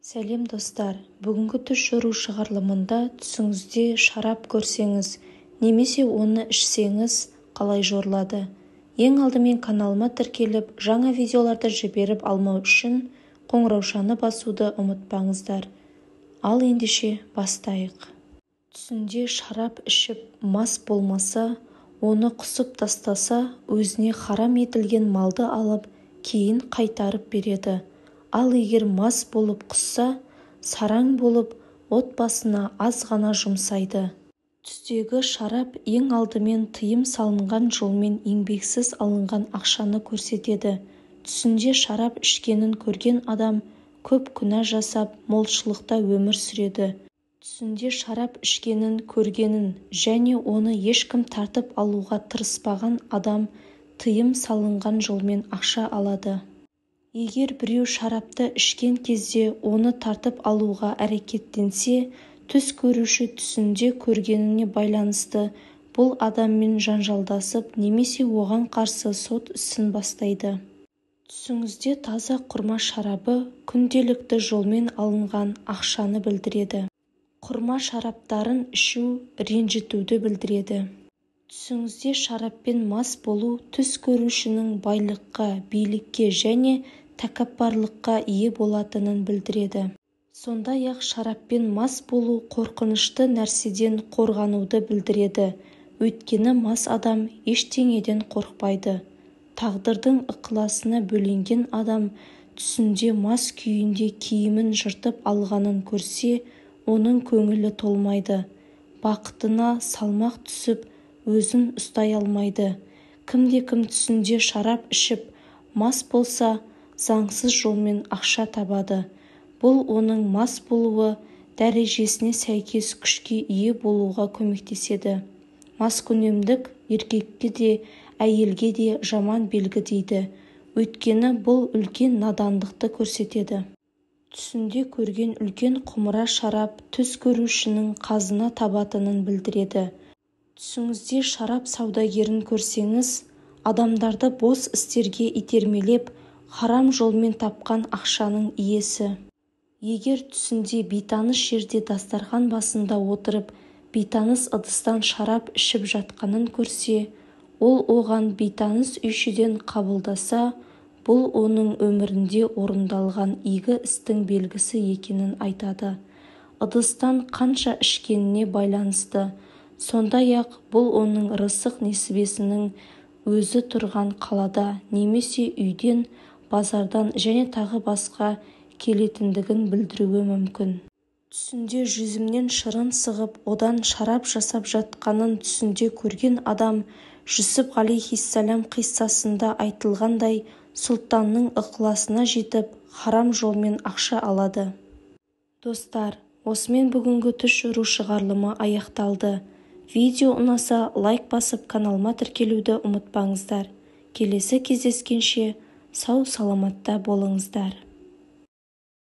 Сәлем достар, бүгінгі түс жору шығарылымында түсіңізде шарап көрсеңіз, немесе оны ішсеңіз қалай жорылады? Ең алдымен каналыма тіркеліп, жаңа видеоларды жіберіп алмау үшін қоңыраушаны басуды ұмытпаңыздар. Ал ендеше бастайық. Түсінде шарап ішіп мас болмаса, оны құсып тастаса, өзіне харам етілген малды алып, кейін қайтарып береді. Ал егер мас болып құсса, сараң болып, отбасына аз ғана жұмсайды. Түстегі шарап ең алдымен тыйым салынған жолмен еңбексіз алынған ақшаны көрсетеді. Түсінде шарап ішкенін көрген адам көп күнә жасап, молшылықта өмір сүреді. Түсінде шарап ішкенін көргенін және оны ешкім тартып алуға тырыспаған адам тыйым салынған жолмен ақша алады. Егер біреу шарапты ішкен кезде оны тартып алуға әрекеттенсе, түс көруші түсінде көргеніне байланысты бұл адаммен жанжалдасып немесе оған қарсы сот ісін бастайды. Түсіңізде таза құрма шарабы күнделікті жолмен алынған ақшаны білдіреді. Құрма шараптарын ішу ренжітуді білдіреді. Түсіңізде шараппен мас болу түс көрушінің байлыққа, билікке және тәкаппарлыққа ие болатынын білдіреді. Сондай-ақ шараппен мас болу қорқынышты нәрседен қорғануды білдіреді. Өйткені мас адам ештеңеден қорқпайды. Тағдырдың ықыласына бөленген адам түсінде мас күйінде киімін жыртып алғанын көрсе, оның көңілі толмайды. Бақытына салмақ түсіп, өзін ұстай алмайды. Кімде-кім түсінде шарап ішіп, мас болса, заңсыз жолмен ақша табады. Бұл оның мас болуы дәрежесіне сәйкес күшке ие болуға көмектеседі. Маскүнемдік еркекке де, әйелге де жаман белгі дейді. Өйткені бұл үлкен надандықты көрсетеді. Түсінде көрген үлкен құмыра шарап түс көрушінің қазына табатынын білдіреді. Түсіңізде шарап саудагерін көрсеңіз, адамдарды бос істерге итермелеп, харам жолмен тапқан ақшаның иесі. Егер түсінде бейтаныс жерде дастархан басында отырып, бейтаныс ыдыстан шарап ішіп жатқанын көрсе, ол оған бейтаныс үйшіден қабылдаса, бұл оның өмірінде орындалған игі істің белгісі екенін айтады. Ыдыстан қанша ішкеніне байланысты. Сондай-ақ бұл оның рызық несібесінің өзі тұрған қалада немесе үйден, базардан және тағы басқа келетіндігін білдіруі мүмкін. Түсінде жүзімнен шырын сығып, одан шарап жасап жатқанын түсінде көрген адам Жүсіп алейхиссалам қиссасында айтылғандай, сұлтанның ықыласына жетіп, харам жолмен ақша алады. Достар, осымен бүгінгі түс жору шығарылымы аяқталды. Видео ұнаса лайк басып каналыма тіркелуді ұмытпаңыздар. Келесі кездескенше сау саламатта болыңыздар.